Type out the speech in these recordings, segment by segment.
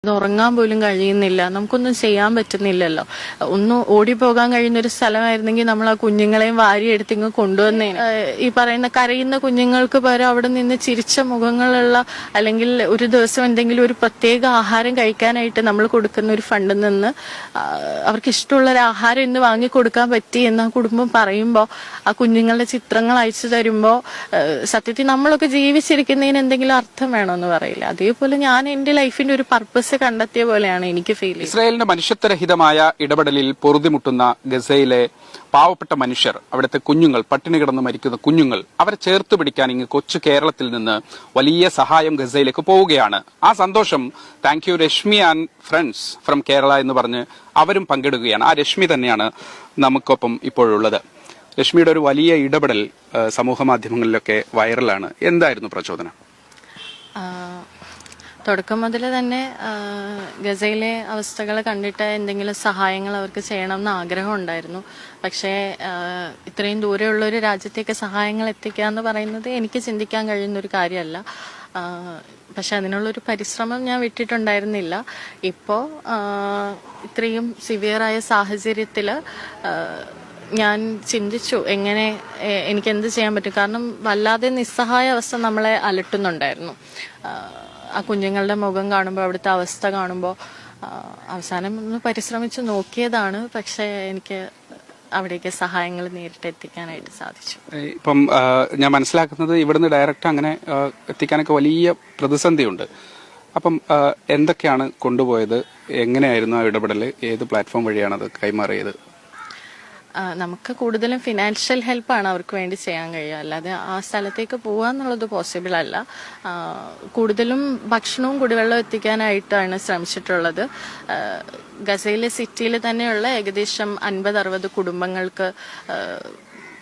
ഉറങ്ങാൻ പോലും കഴിയുന്നില്ല, നമുക്കൊന്നും ചെയ്യാൻ പറ്റുന്നില്ലല്ലോ. ഒന്ന് ഓടിപ്പോകാൻ കഴിയുന്ന ഒരു സ്ഥലമായിരുന്നെങ്കിൽ നമ്മൾ ആ കുഞ്ഞുങ്ങളെയും വാരിയെടുത്ത് ഇങ്ങ് കൊണ്ടുവന്നേനെ. ഈ പറയുന്ന കരയുന്ന കുഞ്ഞുങ്ങൾക്ക് പകരം അവിടെ നിന്ന് ചിരിച്ച മുഖങ്ങളുള്ള, അല്ലെങ്കിൽ ഒരു ദിവസം എന്തെങ്കിലും ഒരു പ്രത്യേക ആഹാരം കഴിക്കാനായിട്ട് നമ്മൾ കൊടുക്കുന്ന ഒരു ഫണ്ടിൽ നിന്ന് അവർക്ക് ഇഷ്ടമുള്ള ഒരു ആഹാരം ഇന്ന് വാങ്ങിക്കൊടുക്കാൻ പറ്റി എന്ന് ആ കുടുംബം പറയുമ്പോൾ, ആ കുഞ്ഞുങ്ങളുടെ ചിത്രങ്ങൾ അയച്ചു തരുമ്പോൾ, സത്യത്തിൽ നമ്മളൊക്കെ ജീവിച്ചിരിക്കുന്നതിന് എന്തെങ്കിലും അർത്ഥം വേണമെന്ന് പറയില്ല. അതേപോലെ ഞാൻ എന്റെ ലൈഫിന്റെ ഒരു പർപ്പസ് കണ്ടെത്തിയ പോലെയാണ് എനിക്ക് ഫീൽ ചെയ്യുന്നത്. ഇസ്രായേലിന്റെ മനുഷ്യത്വരഹിതമായ ഇടപെടലിൽ പൊറുതിമുട്ടുന്ന ഗസയിലെ പാവപ്പെട്ട മനുഷ്യർ, അവിടുത്തെ കുഞ്ഞുങ്ങൾ, പട്ടിണി കിടന്ന് മരിക്കുന്ന കുഞ്ഞുങ്ങൾ, അവരെ ചേർത്ത് പിടിക്കാൻ ഇങ്ങ് കൊച്ചു കേരളത്തിൽ നിന്ന് വലിയ സഹായം ഗസയിലേക്ക് പോവുകയാണ്. ആ സന്തോഷം thank you Rashmi and friends from Kerala എന്ന് പറഞ്ഞ് അവരും പങ്കിടുകയാണ്. ആ രശ്മി തന്നെയാണ് നമുക്കൊപ്പം ഇപ്പോഴുള്ളത്. രശ്മിയുടെ ഒരു വലിയ ഇടപെടൽ സമൂഹ മാധ്യമങ്ങളിലൊക്കെ വൈറലാണ്. എന്തായിരുന്നു പ്രചോദനം? തുടക്കം മുതൽ തന്നെ ഗസയിലെ അവസ്ഥകൾ കണ്ടിട്ട് എന്തെങ്കിലും സഹായങ്ങൾ അവർക്ക് ചെയ്യണമെന്ന് ആഗ്രഹം ഉണ്ടായിരുന്നു. പക്ഷേ ഇത്രയും ദൂരെയുള്ള ഒരു രാജ്യത്തേക്ക് സഹായങ്ങൾ എത്തിക്കുക എന്ന് പറയുന്നത് എനിക്ക് ചിന്തിക്കാൻ കഴിയുന്ന ഒരു കാര്യമല്ല. പക്ഷെ അതിനുള്ളൊരു പരിശ്രമം ഞാൻ വിട്ടിട്ടുണ്ടായിരുന്നില്ല. ഇപ്പോൾ ഇത്രയും സിവിയറായ സാഹചര്യത്തിൽ ഞാൻ ചിന്തിച്ചു എങ്ങനെ എനിക്ക് എന്ത് ചെയ്യാൻ പറ്റും. കാരണം വല്ലാതെ നിസ്സഹായ അവസ്ഥ നമ്മളെ അലട്ടുന്നുണ്ടായിരുന്നു. ആ കുഞ്ഞുങ്ങളുടെ മുഖം കാണുമ്പോൾ, അവിടുത്തെ അവസ്ഥ കാണുമ്പോൾ അവസാനം ഒന്ന് പരിശ്രമിച്ച് നോക്കിയതാണ്. പക്ഷെ എനിക്ക് അവിടേക്ക് സഹായങ്ങൾ നേരിട്ട് എത്തിക്കാനായിട്ട് സാധിച്ചു. ഇപ്പം ഞാൻ മനസ്സിലാക്കുന്നത് ഇവിടുന്ന് ഡയറക്റ്റ് അങ്ങനെ എത്തിക്കാനൊക്കെ വലിയ പ്രതിസന്ധിയുണ്ട്. അപ്പം എന്തൊക്കെയാണ് കൊണ്ടുപോയത്? എങ്ങനെയായിരുന്നു ആ ഇടപെടൽ? ഏത് പ്ലാറ്റ്ഫോം വഴിയാണ് അത് കൈമാറിയത്? നമുക്ക് കൂടുതലും ഫിനാൻഷ്യൽ ഹെൽപ്പാണ് അവർക്ക് വേണ്ടി ചെയ്യാൻ കഴിയുക. അല്ലാതെ ആ സ്ഥലത്തേക്ക് പോകാന്നുള്ളത് പോസിബിൾ അല്ല. കൂടുതലും ഭക്ഷണവും കുടിവെള്ളവും എത്തിക്കാനായിട്ടാണ് ശ്രമിച്ചിട്ടുള്ളത്. ഗസയിലെ സിറ്റിയിൽ തന്നെയുള്ള ഏകദേശം 50-60 കുടുംബങ്ങൾക്ക്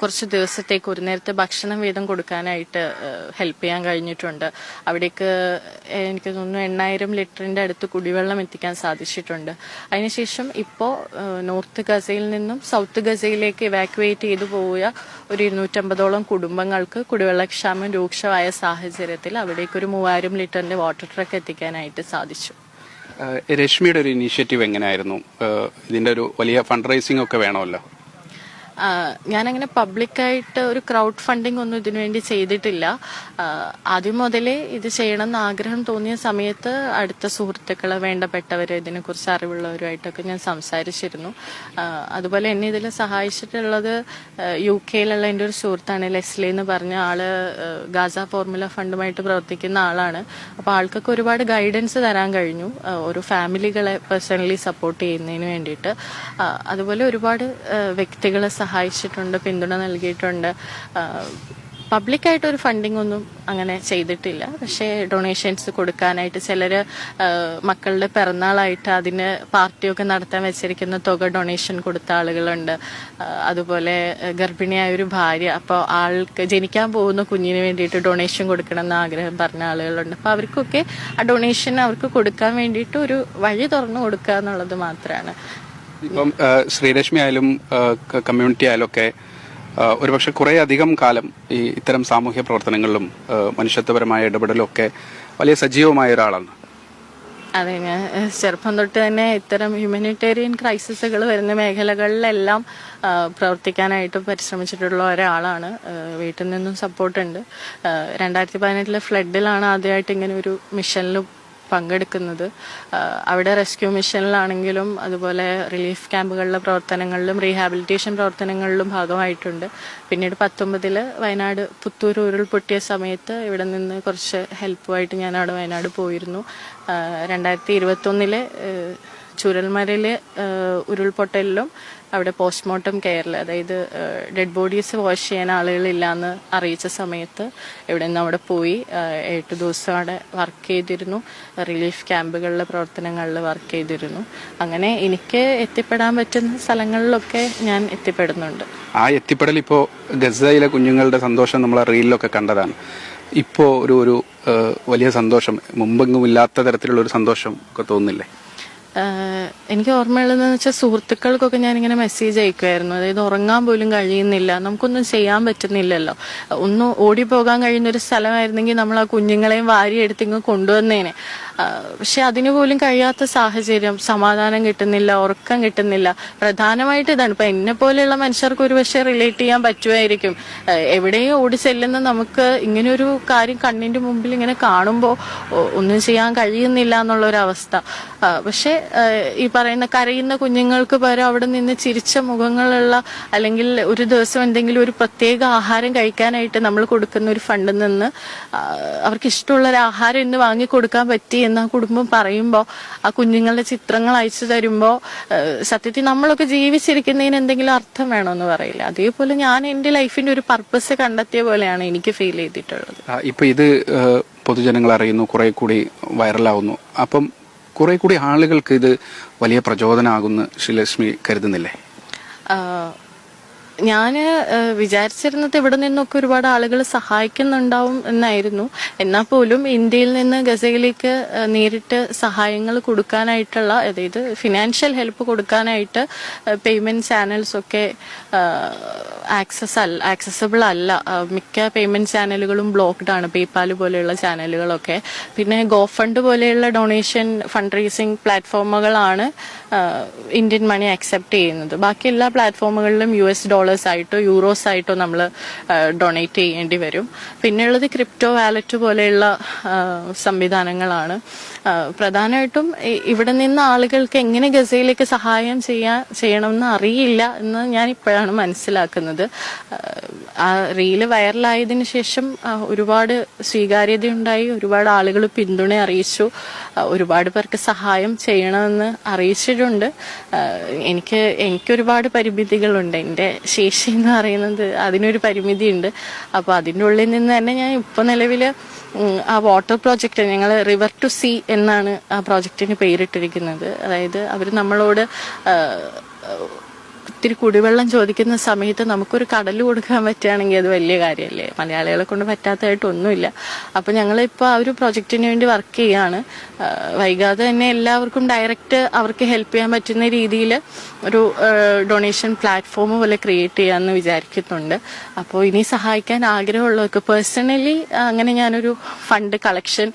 കുറച്ച് ദിവസത്തേക്ക് ഒരു നേരത്തെ ഭക്ഷണം വീതം കൊടുക്കാനായിട്ട് ഹെൽപ്പ് ചെയ്യാൻ കഴിഞ്ഞിട്ടുണ്ട്. അവിടേക്ക് എനിക്ക് തോന്നുന്നു 8000 ലിറ്ററിന്റെ അടുത്ത് കുടിവെള്ളം എത്തിക്കാൻ സാധിച്ചിട്ടുണ്ട്. അതിനുശേഷം ഇപ്പോൾ നോർത്ത് ഗസയിൽ നിന്നും സൗത്ത് ഗസയിലേക്ക് ഇവാക്യുവേറ്റ് ചെയ്തു പോയ ഒരു 250ഓളം കുടുംബങ്ങൾക്ക് കുടിവെള്ളക്ഷാമം രൂക്ഷമായ സാഹചര്യത്തിൽ അവിടേക്ക് ഒരു 3000 ലിറ്ററിന്റെ വാട്ടർ ട്രക്ക് എത്തിക്കാനായിട്ട് സാധിച്ചു. രശ്മിയുടെ ഒരു ഇനീഷ്യേറ്റീവ് എങ്ങനെയായിരുന്നു? ഇതിന്റെ ഒരു വലിയ ഫണ്ട് റൈസിംഗ് ഒക്കെ വേണമല്ലോ. ഞാനങ്ങനെ പബ്ലിക്കായിട്ട് ഒരു ക്രൗഡ് ഫണ്ടിങ് ഒന്നും ഇതിനു വേണ്ടി ചെയ്തിട്ടില്ല. ആദ്യം മുതലേ ഇത് ചെയ്യണമെന്ന് ആഗ്രഹം തോന്നിയ സമയത്ത് അടുത്ത സുഹൃത്തുക്കള്, വേണ്ടപ്പെട്ടവര്, ഇതിനെക്കുറിച്ച് അറിവുള്ളവരുമായിട്ടൊക്കെ ഞാൻ സംസാരിച്ചിരുന്നു. അതുപോലെ എന്നെ ഇതിൽ സഹായിച്ചിട്ടുള്ളത് UK-യിലുള്ള എൻ്റെ ഒരു സുഹൃത്താണ് ലെസ്ലി എന്ന് പറഞ്ഞ ആള്. ഗാസ ഫോർമുല ഫണ്ടുമായിട്ട് പ്രവർത്തിക്കുന്ന ആളാണ്. അപ്പോൾ ആൾക്കൊക്കെ ഒരുപാട് ഗൈഡൻസ് തരാൻ കഴിഞ്ഞു, ഒരു ഫാമിലികളെ പേഴ്സണലി സപ്പോർട്ട് ചെയ്യുന്നതിന് വേണ്ടിയിട്ട്. അതുപോലെ ഒരുപാട് വ്യക്തികളെ സഹായിച്ചിട്ടുണ്ട്, പിന്തുണ നൽകിയിട്ടുണ്ട്. പബ്ലിക്കായിട്ട് ഒരു ഫണ്ടിങ് ഒന്നും അങ്ങനെ ചെയ്തിട്ടില്ല. പക്ഷേ ഡൊണേഷൻസ് കൊടുക്കാനായിട്ട് ചിലര് മക്കളുടെ പിറന്നാളായിട്ട് അതിന് പാർട്ടിയൊക്കെ നടത്താൻ വെച്ചിരിക്കുന്ന തുക ഡൊണേഷൻ കൊടുത്ത ആളുകളുണ്ട്. അതുപോലെ ഗർഭിണിയായ ഒരു ഭാര്യ, അപ്പോൾ ആൾക്ക് ജനിക്കാൻ പോകുന്ന കുഞ്ഞിന് വേണ്ടിയിട്ട് ഡൊണേഷൻ കൊടുക്കണം എന്ന് ആഗ്രഹം പറഞ്ഞ ആളുകളുണ്ട്. അപ്പോൾ അവർക്കൊക്കെ ആ ഡൊണേഷൻ അവർക്ക് കൊടുക്കാൻ വേണ്ടിയിട്ട് ഒരു വഴി തുറന്നു കൊടുക്കുക എന്നുള്ളത് മാത്രമാണ്. ഇപ്പം ശ്രീരശ്മി ആയാലും കമ്മ്യൂണിറ്റി ആയാലും ഒക്കെ ഒരുപക്ഷെ കുറെ അധികം കാലം ഈ ഇത്തരം സാമൂഹ്യ പ്രവർത്തനങ്ങളിലും മനുഷ്യത്വപരമായ ഇടപെടലും ഒക്കെ വലിയ സജീവമായ ഒരാളാണ്. അതെ, ഞാൻ ചെറുപ്പം തൊട്ട് തന്നെ ഇത്തരം ഹ്യൂമാനിറ്റേറിയൻ ക്രൈസിസുകൾ വരുന്ന മേഖലകളിലെല്ലാം പ്രവർത്തിക്കാനായിട്ട് പരിശ്രമിച്ചിട്ടുള്ള ഒരാളാണ്. വീട്ടിൽ നിന്നും സപ്പോർട്ടുണ്ട്. 2018 ഫ്ലഡിലാണ് ആദ്യമായിട്ട് ഇങ്ങനെ ഒരു മിഷനിൽ പങ്കെടുക്കുന്നത്. അവിടെ റെസ്ക്യൂ മിഷനിലാണെങ്കിലും അതുപോലെ റിലീഫ് ക്യാമ്പുകളിലെ പ്രവർത്തനങ്ങളിലും റീഹാബിലിറ്റേഷൻ പ്രവർത്തനങ്ങളിലും ഭാഗമായിട്ടുണ്ട്. പിന്നീട് 2019 വയനാട് പുത്തൂർ ഉരുൾപൊട്ടിയ സമയത്ത് ഇവിടെ നിന്ന് കുറച്ച് ഹെൽപ്പുമായിട്ട് ഞാൻ അവിടെ വയനാട് പോയിരുന്നു. 2021 ചൂരൽമലയിലെ ഉരുൾപൊട്ടലിലും അവിടെ പോസ്റ്റ്മോർട്ടം കെയറിൽ, അതായത് ഡെഡ് ബോഡീസ് വാഷ് ചെയ്യാൻ ആളുകളില്ലാന്ന് അറിയിച്ച സമയത്ത് ഇവിടെ നിന്ന് അവിടെ പോയി 8 ദിവസം അവിടെ വർക്ക് ചെയ്തിരുന്നു. റിലീഫ് ക്യാമ്പുകളിലെ പ്രവർത്തനങ്ങളിൽ വർക്ക് ചെയ്തിരുന്നു. അങ്ങനെ എനിക്ക് എത്തിപ്പെടാൻ പറ്റുന്ന സ്ഥലങ്ങളിലൊക്കെ ഞാൻ എത്തിപ്പെടുന്നുണ്ട്. ആ എത്തിപ്പെടൽ ഇപ്പോൾ ഗസയിലെ കുഞ്ഞുങ്ങളുടെ സന്തോഷം നമ്മൾ റീലിലൊക്കെ കണ്ടതാണ്. ഇപ്പോൾ ഒരു വലിയ സന്തോഷം, മുമ്പെങ്ങും ഇല്ലാത്ത തരത്തിലുള്ള ഒരു സന്തോഷം ഒക്കെ തോന്നുന്നില്ലേ? എനിക്ക് ഓർമ്മയുള്ളതെന്ന് വെച്ചാൽ സുഹൃത്തുക്കൾക്കൊക്കെ ഞാനിങ്ങനെ മെസ്സേജ് അയക്കുമായിരുന്നു. അതായത് ഉറങ്ങാൻ പോലും കഴിയുന്നില്ല, നമുക്കൊന്നും ചെയ്യാൻ പറ്റുന്നില്ലല്ലോ. ഒന്ന് ഓടിപ്പോകാൻ കഴിയുന്ന ഒരു സ്ഥലമായിരുന്നെങ്കിൽ നമ്മൾ ആ കുഞ്ഞുങ്ങളെയും വാരിയെടുത്ത് ഇങ്ങ് കൊണ്ടുവന്നേനെ. പക്ഷെ അതിനു പോലും കഴിയാത്ത സാഹചര്യം, സമാധാനം കിട്ടുന്നില്ല, ഉറക്കം കിട്ടുന്നില്ല. പ്രധാനമായിട്ട് ഇതാണ്. ഇപ്പൊ എന്നെ പോലെയുള്ള മനുഷ്യർക്ക് ഒരുപക്ഷെ റിലേറ്റ് ചെയ്യാൻ പറ്റുമായിരിക്കും. എവിടെയും ഓടി ചെല്ലുന്ന നമുക്ക് ഇങ്ങനെയൊരു കാര്യം കണ്ണിന്റെ മുമ്പിൽ ഇങ്ങനെ കാണുമ്പോൾ ഒന്നും ചെയ്യാൻ കഴിയുന്നില്ല എന്നുള്ളൊരവസ്ഥ. പക്ഷെ ഈ പറയുന്ന കരയുന്ന കുഞ്ഞുങ്ങൾക്ക് പകരം അവിടെ നിന്ന് ചിരിച്ച മുഖങ്ങളുള്ള, അല്ലെങ്കിൽ ഒരു ദിവസം എന്തെങ്കിലും ഒരു പ്രത്യേക ആഹാരം കഴിക്കാനായിട്ട് നമ്മൾ കൊടുക്കുന്ന ഒരു ഫണ്ടിൽ നിന്ന് അവർക്ക് ഇഷ്ടമുള്ള ഒരു ആഹാരം ഇന്ന് വാങ്ങി കൊടുക്കാൻ പറ്റി എന്ന് ആ കുടുംബം പറയുമ്പോൾ, ആ കുഞ്ഞുങ്ങളുടെ ചിത്രങ്ങൾ അയച്ചു തരുമ്പോൾ, സത്യത്തിൽ നമ്മളൊക്കെ ജീവിച്ചിരിക്കുന്നതിന് എന്തെങ്കിലും അർത്ഥം വേണമെന്ന് പറയില്ല. അതേപോലെ ഞാൻ എന്റെ ലൈഫിന്റെ ഒരു പർപ്പസ് കണ്ടെത്തിയ പോലെയാണ് എനിക്ക് ഫീൽ ചെയ്തിട്ടുള്ളത്. ഇപ്പൊ ഇത് പൊതുജനങ്ങൾ അറിയുന്നു, കുറെ കൂടി വൈറലാവുന്നു. അപ്പം കുറെ കൂടി ആളുകൾക്ക് ഇത് വലിയ പ്രചോദനമാകുന്നു ശ്രീലക്ഷ്മി കരുതുന്നില്ലേ? ഞാന് വിചാരിച്ചിരുന്നത് ഇവിടെ നിന്നൊക്കെ ഒരുപാട് ആളുകൾ സഹായിക്കുന്നുണ്ടാവും എന്നായിരുന്നു. എന്നാൽ പോലും ഇന്ത്യയിൽ നിന്ന് ഗസയിലേക്ക് നേരിട്ട് സഹായങ്ങൾ കൊടുക്കാനായിട്ടുള്ള, അതായത് ഫിനാൻഷ്യൽ ഹെൽപ്പ് കൊടുക്കാനായിട്ട് പേയ്മെന്റ് ചാനൽസ് ഒക്കെ ആക്സസബിൾ അല്ല. മിക്ക പേയ്മെന്റ് ചാനലുകളും ബ്ലോക്ക്ഡ് ആണ്, പേപാൽ പോലെയുള്ള ചാനലുകളൊക്കെ. പിന്നെ ഗോഫണ്ട് പോലെയുള്ള ഡൊണേഷൻ ഫണ്ട് റേസിംഗ് പ്ലാറ്റ്ഫോമുകളാണ് ഇന്ത്യൻ മണി അക്സെപ്റ്റ് ചെയ്യുന്നത്. ബാക്കി എല്ലാ പ്ലാറ്റ്ഫോമുകളിലും $US ആയിട്ടോ യൂറോസ് ആയിട്ടോ നമ്മൾ ഡൊണേറ്റ് ചെയ്യേണ്ടി വരും. പിന്നെയുള്ളത് ക്രിപ്റ്റോ വാലറ്റ് പോലെയുള്ള സംവിധാനങ്ങളാണ്. പ്രധാനമായിട്ടും ഇവിടെ നിന്ന് ആളുകൾക്ക് എങ്ങനെ ഗസയിലേക്ക് സഹായം ചെയ്യണമെന്ന് അറിയില്ല എന്ന് ഞാൻ ഇപ്പോഴാണ് മനസ്സിലാക്കുന്നത്. ആ റീല് വൈറലായതിനു ശേഷം ഒരുപാട് സ്വീകാര്യതയുണ്ടായി, ഒരുപാട് ആളുകൾ പിന്തുണ അറിയിച്ചു, ഒരുപാട് പേർക്ക് സഹായം ചെയ്യണമെന്ന് അറിയിച്ചിട്ടുണ്ട്. എനിക്കൊരുപാട് പരിമിതികളുണ്ട്. എൻ്റെ ശേഷി എന്ന് പറയുന്നത് അതിനൊരു പരിമിതിയുണ്ട്. അപ്പോൾ അതിൻ്റെ ഉള്ളിൽ നിന്ന് തന്നെ ഞാൻ ഇപ്പോൾ നിലവിൽ ആ വാട്ടർ പ്രോജക്റ്റ്, ഞങ്ങൾ റിവർ ടു സീ എന്നാണ് ആ പ്രോജക്റ്റിന് പേരിട്ടിരിക്കുന്നത്. അതായത് അവർ നമ്മളോട് ഇത്തിരി കുടിവെള്ളം ചോദിക്കുന്ന സമയത്ത് നമുക്കൊരു കടൽ കൊടുക്കാൻ പറ്റുകയാണെങ്കിൽ അത് വലിയ കാര്യമല്ലേ. മലയാളികളെ കൊണ്ട് പറ്റാത്തതായിട്ടൊന്നുമില്ല. അപ്പം ഞങ്ങളിപ്പോൾ ആ ഒരു പ്രോജക്റ്റിന് വേണ്ടി വർക്ക് ചെയ്യാണ്. വൈകാതെ തന്നെ എല്ലാവർക്കും ഡയറക്റ്റ് അവർക്ക് ഹെൽപ്പ് ചെയ്യാൻ പറ്റുന്ന രീതിയിൽ ഒരു ഡൊണേഷൻ പ്ലാറ്റ്ഫോം പോലെ ക്രിയേറ്റ് ചെയ്യാമെന്ന് വിചാരിക്കുന്നുണ്ട്. അപ്പോൾ ഇനി സഹായിക്കാൻ ആഗ്രഹമുള്ളവർക്ക് പേഴ്സണലി അങ്ങനെ ഞാനൊരു ഫണ്ട് കളക്ഷൻ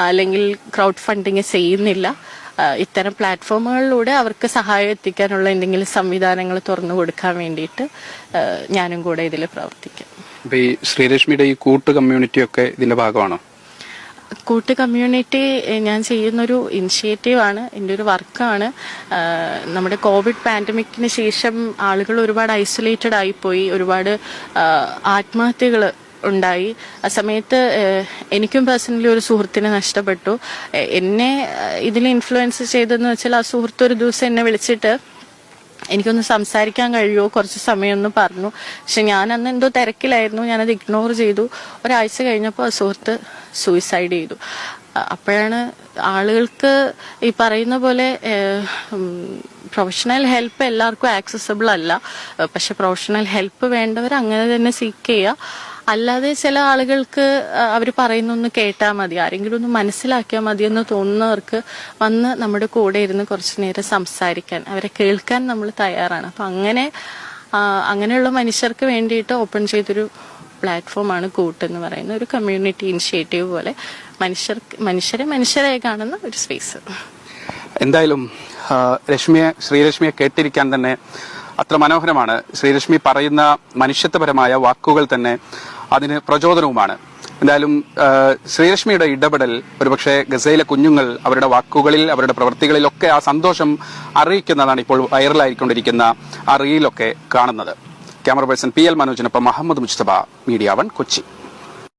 അല്ലെങ്കിൽ ക്രൗഡ് ഫണ്ടിങ് ചെയ്യുന്നില്ല. ഇത്തരം പ്ലാറ്റ്ഫോമുകളിലൂടെ അവർക്ക് സഹായം എത്തിക്കാനുള്ള എന്തെങ്കിലും സംവിധാനങ്ങൾ തുറന്നു കൊടുക്കാൻ വേണ്ടിയിട്ട് ഞാനും കൂടെ ഇതിൽ പ്രവർത്തിക്കാം. ഈ ശ്രീലക്ഷ്മിയുടെ ഈ കൂട്ട് കമ്മ്യൂണിറ്റി ഒക്കെ ഇതിന്റെ ഭാഗമാണോ? കൂട്ട് കമ്മ്യൂണിറ്റി ഞാൻ ചെയ്യുന്നൊരു ഇനിഷ്യേറ്റീവാണ്, എൻ്റെ ഒരു വർക്കാണ്. നമ്മുടെ കോവിഡ് പാൻഡമിക്കിന് ശേഷം ആളുകൾ ഒരുപാട് ഐസൊലേറ്റഡ് ആയിപ്പോയി, ഒരുപാട് ആത്മഹത്യകൾ ഉണ്ടായി. ആ സമയത്ത് എനിക്കും പേഴ്സണലി ഒരു സുഹൃത്തിനെ നഷ്ടപ്പെട്ടു. എന്നെ ഇതിൽ ഇൻഫ്ലുവൻസ് ചെയ്തതെന്ന് വെച്ചാൽ ആ സുഹൃത്ത് ഒരു ദിവസം എന്നെ വിളിച്ചിട്ട് എനിക്കൊന്ന് സംസാരിക്കാൻ കഴിയുമോ, കുറച്ച് സമയമെന്ന് പറഞ്ഞു. പക്ഷെ ഞാൻ അന്ന് എന്തോ തിരക്കിലായിരുന്നു, ഞാനത് ഇഗ്നോർ ചെയ്തു. ഒരാഴ്ച കഴിഞ്ഞപ്പോൾ ആ സുഹൃത്ത് സൂയിസൈഡ് ചെയ്തു. അപ്പോഴാണ് ആളുകൾക്ക് ഈ പറയുന്ന പോലെ പ്രൊഫഷണൽ ഹെൽപ്പ് എല്ലാവർക്കും ആക്സസബിൾ അല്ല. പക്ഷെ പ്രൊഫഷണൽ ഹെൽപ്പ് വേണ്ടവർ അങ്ങനെ തന്നെ സീക്ക് ചെയ്യുക. അല്ലാതെ ചില ആളുകൾക്ക് അവർ പറയുന്നൊന്ന് കേട്ടാൽ മതി, ആരെങ്കിലും ഒന്ന് മനസ്സിലാക്കിയാൽ മതി എന്ന് തോന്നുന്നവർക്ക് വന്ന് നമ്മുടെ കൂടെ ഇരുന്ന് കുറച്ചു നേരം സംസാരിക്കാൻ, അവരെ കേൾക്കാൻ നമ്മൾ തയ്യാറാണ്. അപ്പം അങ്ങനെയുള്ള മനുഷ്യർക്ക് വേണ്ടിയിട്ട് ഓപ്പൺ ചെയ്തൊരു പ്ലാറ്റ്ഫോമാണ് കൂട്ടെന്ന് പറയുന്ന ഒരു കമ്മ്യൂണിറ്റി ഇനിഷ്യേറ്റീവ് പോലെ മനുഷ്യരെ മനുഷ്യരായി കാണുന്ന ഒരു സ്പേസ്. എന്തായാലും ശ്രീലക്ഷ്മിയെ കേട്ടിരിക്കാൻ തന്നെ അത്ര മനോഹരമാണ്. ശ്രീലക്ഷ്മി പറയുന്ന മനുഷ്യത്വപരമായ വാക്കുകൾ തന്നെ അതിന് പ്രചോദനവുമാണ്. എന്തായാലും ശ്രീലക്ഷ്മിയുടെ ഇടപെടൽ ഒരുപക്ഷെ ഗസയിലെ കുഞ്ഞുങ്ങൾ അവരുടെ വാക്കുകളിൽ അവരുടെ പ്രവൃത്തികളിലൊക്കെ ആ സന്തോഷം അറിയിക്കുന്നതാണ് ഇപ്പോൾ വൈറലായിക്കൊണ്ടിരിക്കുന്ന ആ റീലൊക്കെ കാണുന്നത്. ക്യാമറ പേഴ്സൺ PL മനോജിനൊപ്പം മുഹമ്മദ് മുസ്തഫ, മീഡിയ 1 കൊച്ചി.